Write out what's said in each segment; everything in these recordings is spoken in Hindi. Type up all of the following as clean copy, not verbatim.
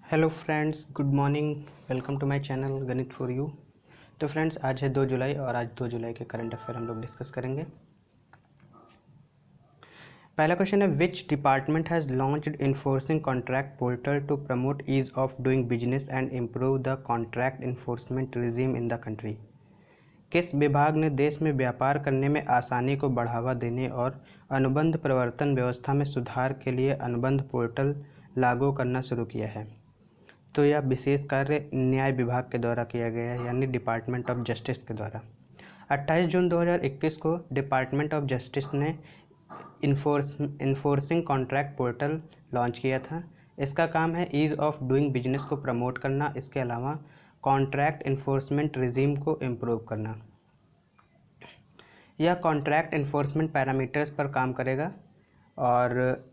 Hello friends, good morning. Welcome to my channel गणित फॉर यू। तो फ्रेंड्स, आज है 2 जुलाई और आज 2 जुलाई के करंट अफेयर हम लोग डिस्कस करेंगे। पहला क्वेश्चन है, which department has launched enforcing contract portal to promote ease of doing business and improve the contract enforcement regime in the country. किस विभाग ने देश में व्यापार करने में आसानी को बढ़ावा देने और अनुबंध प्रवर्तन व्यवस्था में सुधार के लिए अनुबंध पोर्टल लागू करना शुरू किया है? तो यह विशेष कार्य न्याय विभाग के द्वारा किया गया है, यानी डिपार्टमेंट ऑफ जस्टिस के द्वारा। 28 जून 2021 को डिपार्टमेंट ऑफ जस्टिस ने इन्फोर्सिंग कॉन्ट्रैक्ट पोर्टल लॉन्च किया था। इसका काम है ईज़ ऑफ डूइंग बिजनेस को प्रमोट करना, इसके अलावा कॉन्ट्रैक्ट इन्फोर्समेंट रिजीम को इम्प्रूव करना। यह कॉन्ट्रैक्ट इन्फोर्समेंट पैरामीटर्स पर काम करेगा और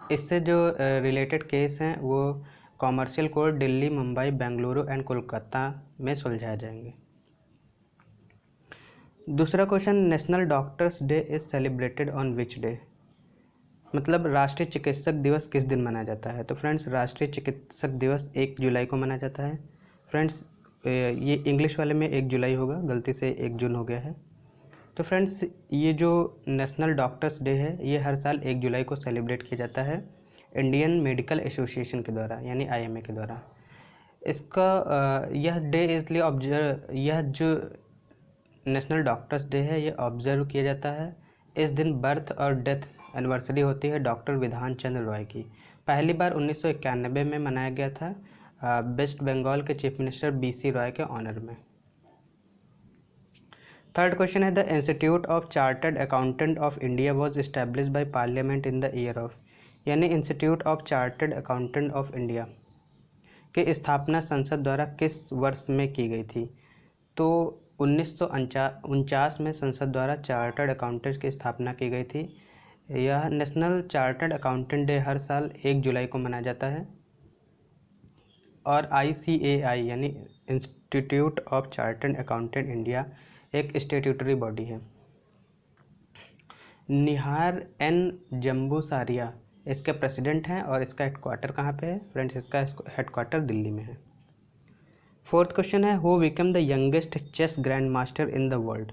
इससे जो रिलेटेड केस हैं वो commercial court Delhi, Mumbai, Bengaluru and Kolkata में सुलझाए जाएंगे। दूसरा question, national doctors day is celebrated on which day? मतलब राष्ट्रीय चिकित्सक दिवस किस दिन मनाया जाता है? तो फ्रेंड्स, राष्ट्रीय चिकित्सक दिवस 1 जुलाई को मनाया जाता है। फ्रेंड्स, ये इंग्लिश वाले में 1 जुलाई होगा, गलती से 1 जून हो गया है। तो फ्रेंड्स, ये जो नेशनल डॉक्टर्स डे है ये हर साल 1 जुलाई को सेलिब्रेट किया जाता है इंडियन मेडिकल एसोसिएशन के द्वारा, यानी आईएमए के द्वारा। इसका यह डे इसलिए यह जो नेशनल डॉक्टर्स डे है ये ऑब्जर्व किया जाता है। इस दिन बर्थ और डेथ एनिवर्सरी होती है डॉक्टर विधान चंद्र रॉय की। पहली बार 1991 में मनाया गया था वेस्ट बंगाल के चीफ मिनिस्टर बीसी रॉय के ऑनर में। थर्ड क्वेश्चन है, the institute of chartered accountant of India was establish by parliament in the year of, यानी institute of chartered accountant of India की स्थापना संसद द्वारा किस वर्ष में की गई थी? तो 1949 में संसद द्वारा चार्टर्ड अकाउंटेंट की स्थापना की गई थी। यह नेशनल चार्टर्ड अकाउंटेंट डे हर साल 1 जुलाई को मनाया जाता है और ICAI यानी institute of chartered accountant India एक स्टेट्यूटरी बॉडी है। निहार एन जम्बूसारिया इसके प्रेसिडेंट हैं और इसका हेडक्वार्टर कहाँ पे है? फ्रेंड्स, इसका हेडक्वार्टर दिल्ली में है। फोर्थ क्वेश्चन है, who become the youngest chess grand master in the world?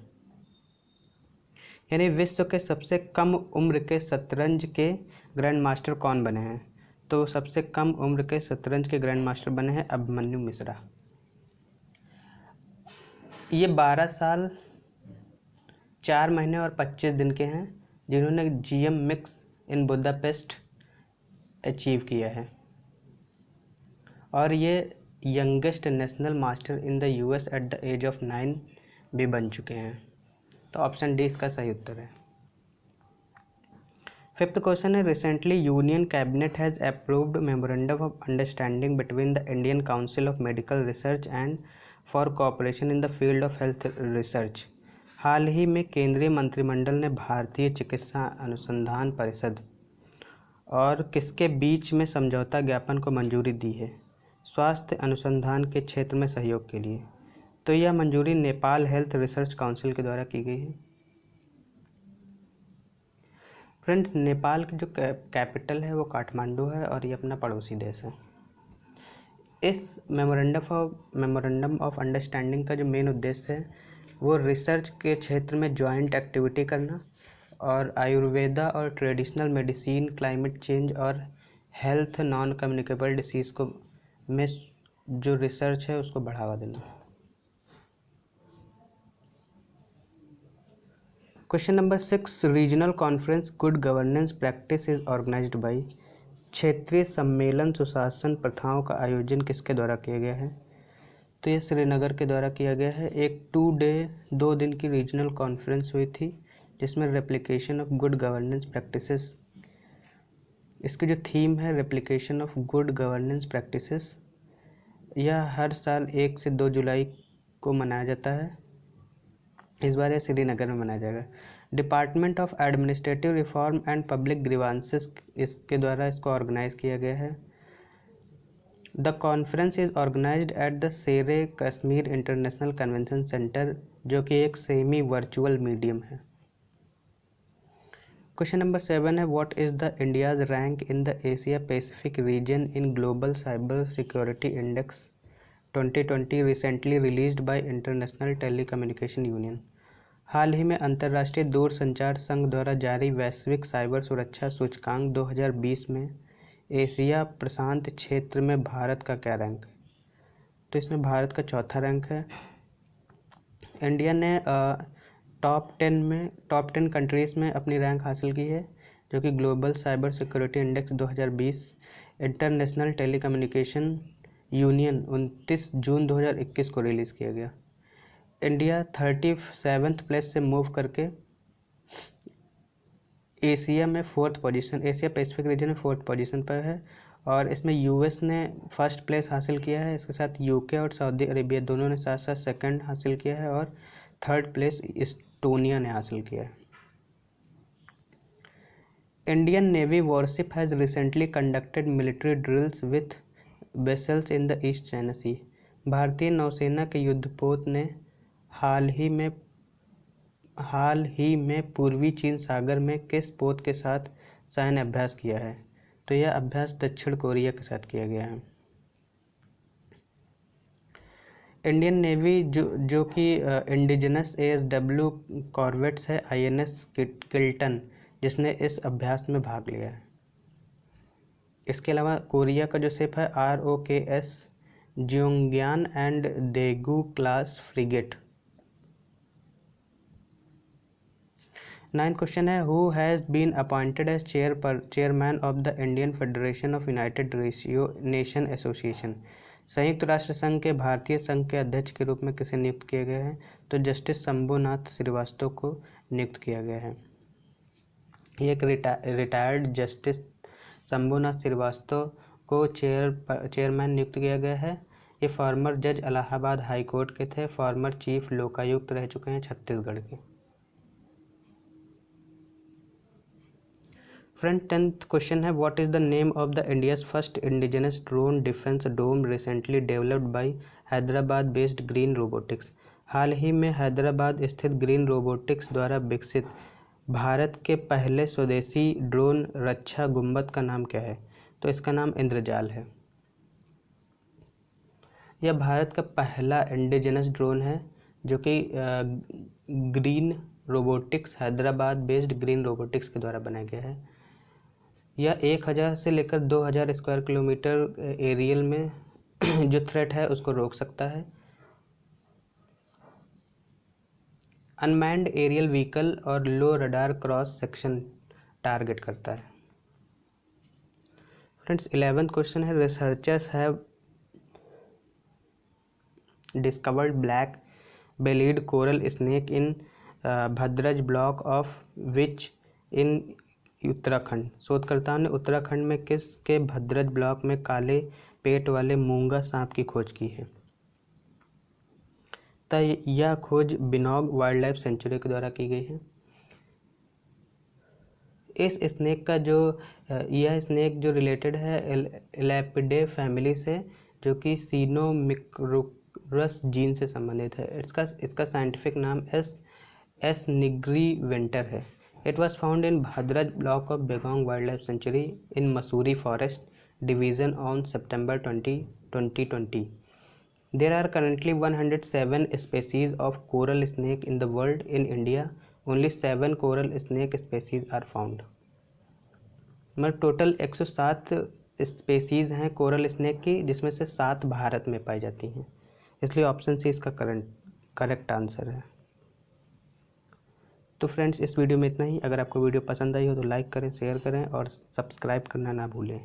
यानी विश्व के सबसे कम उम्र के शतरंज के ग्रैंड मास्टर कौन बने हैं? तो सबसे कम उम्र के शतरंज के ग्रैंड मास्टर बने हैं अभिमन्यु मिश्रा। ये 12 साल 4 महीने और 25 दिन के हैं जिन्होंने GM mix in Budapest achieve किया है और ये youngest national master in the US at the age of 9 भी बन चुके हैं। तो ऑप्शन डी इसका सही उत्तर है। फिफ्थ क्वेश्चन है, recently union cabinet has approved memorandum of understanding between the Indian council of medical research and for cooperation in the field of health research. हाल ही में केंद्रीय मंत्रिमंडल ने भारतीय चिकित्सा अनुसंधान परिषद और किसके बीच में समझौता ज्ञापन को मंजूरी दी है स्वास्थ्य अनुसंधान के क्षेत्र में सहयोग के लिए? तो यह मंजूरी नेपाल हेल्थ रिसर्च काउंसिल के द्वारा की गई है। फ्रेंड्स, नेपाल की जो कैपिटल है वो काठमांडू है और ये अपना पड़ोसी देश है। इस मेमोरेंडम ऑफ अंडरस्टैंडिंग का जो मेन उद्देश्य है वो रिसर्च के क्षेत्र में जॉइंट एक्टिविटी करना और आयुर्वेदा और ट्रेडिशनल मेडिसिन, क्लाइमेट चेंज और हेल्थ नॉन कम्युनिकेबल डिसीज़ को में जो रिसर्च है उसको बढ़ावा देना। Question number 6, regional conference good governance practice is organised by. क्षेत्रीय सम्मेलन सुशासन प्रथाओं का आयोजन किसके द्वारा किया गया है? तो ये श्रीनगर के द्वारा किया गया है। एक 2 दिन की रीजनल कॉन्फ्रेंस हुई थी जिसमें replication of good governance practices, इसकी जो थीम है replication of good governance practices, यह हर साल 1 से 2 जुलाई को मनाया जाता है। इस बार यह श्रीनगर में मनाया जाएगा। Department of administrative reform and public grievances इसके द्वारा इसको ऑर्गेनाइज किया गया है। The conference is organized at the Sher-e Kashmir international convention centre, जो कि एक सेमी वर्चुअल मीडियम है। क्वेश्चन नंबर 7 है what is the India's rank in the Asia Pacific region in global cyber security index 2020 recently released by international telecommunication union. हाल ही में अंतर्राष्ट्रीय दूरसंचार संघ द्वारा जारी वैश्विक साइबर सुरक्षा सूचकांक 2020 में एशिया प्रशांत क्षेत्र में भारत का क्या रैंक है? तो इसमें भारत का चौथा रैंक है। इंडिया ने टॉप 10 कंट्रीज़ में अपनी रैंक हासिल की है, जो कि global cyber security index 2020 international telecommunication union 29 जून 2021 को रिलीज़ किया गया। इंडिया 37th प्लेस से मूव करके एशिया में 4th position, Asia Pacific reason में 4th पोजीशन पर है। और इसमें यूएस ने फर्स्ट प्लेस हासिल किया है। इसके साथ यूके और सऊदी अरेबिया दोनों ने साथ साथ सेकंड हासिल किया है और 3rd प्लेस इस्टोनिया ने हासिल किया है। Indian navy warship has recently conducted military drills with vessels in the East China Sea. भारतीय नौसेना के युद्धपोत ने हाल ही में पूर्वी चीन सागर में किस पोत के साथ सैन्य अभ्यास किया है? तो यह अभ्यास दक्षिण कोरिया के साथ किया गया है। इंडियन नेवी जो कि इंडिजिनस ASW कॉर्वेट्स है INS किल्टन, जिसने इस अभ्यास में भाग लिया है। इसके अलावा कोरिया का जो शिप है ROKS Gyeongnam and Daegu class frigate. 9th question है who has been appointed as chairman of the Indian federation of united nation association. संयुक्त राष्ट्र संघ के भारतीय संघ के अध्यक्ष के रूप में किसे नियुक्त किया गया है? तो जस्टिस शंभुनाथ श्रीवास्तव को नियुक्त किया गया है। ये एक रिटायर्ड जस्टिस शंभुनाथ श्रीवास्तव को चेयरमैन नियुक्त किया गया है। ये फॉर्मर जज इलाहाबाद हाई कोर्ट के थे, फॉर्मर चीफ लोकायुक्त रह चुके हैं छत्तीसगढ़ के। फ्रेंड 10th क्वेश्चन है what is the name of the India's first indigenous drone defence dome recently developed by Hyderabad based green robotics. हाल ही में हैदराबाद स्थित ग्रीन रोबोटिक्स द्वारा विकसित भारत के पहले स्वदेशी ड्रोन रक्षा गुंबद का नाम क्या है? तो इसका नाम इंद्रजाल है। यह भारत का पहला इंडिजिनस ड्रोन है जो कि green robotics Hyderabad based green robotics के द्वारा बनाया गया है। यह 1000 से लेकर 2000 स्क्वायर किलोमीटर एरियल में जो थ्रेट है उसको रोक सकता है। अनमैन्ड एरियल व्हीकल और low radar cross section target करता है। फ्रेंड्स 11th क्वेश्चन है researchers have discovered black bellied coral snake in Bhadraj block of which in Uttarakhand. शोधकर्ताओं ने उत्तराखंड में किस के भद्रज ब्लॉक में काले पेट वाले मूंगा सांप की खोज की है? तो यह खोज बिनॉग वाइल्ड लाइफ सेंचुरी के द्वारा की गई है। इस स्नेक का यह स्नेक जो रिलेटेड है एलेपिडे फैमिली से, जो कि सिनोमिक्रोरस जीन से संबंधित है। इसका साइंटिफिक नाम एस निग्रीवेंटर है। It was found in Bhadraj block of Begong Wildlife Sanctuary in Mussoorie Forest Division on September 20, 2020. There are currently 107 species of coral snake in the world. In India, only 7 coral snake species are found. मतलब टोटल 107 स्पेसीज़ हैं कोरल स्नेक की, जिसमें से 7 भारत में पाई जाती हैं। इसलिए ऑप्शन सी इसका करेक्ट आंसर है। तो फ्रेंड्स इस वीडियो में इतना ही। अगर आपको वीडियो पसंद आई हो तो लाइक करें, शेयर करें और सब्सक्राइब करना ना भूलें।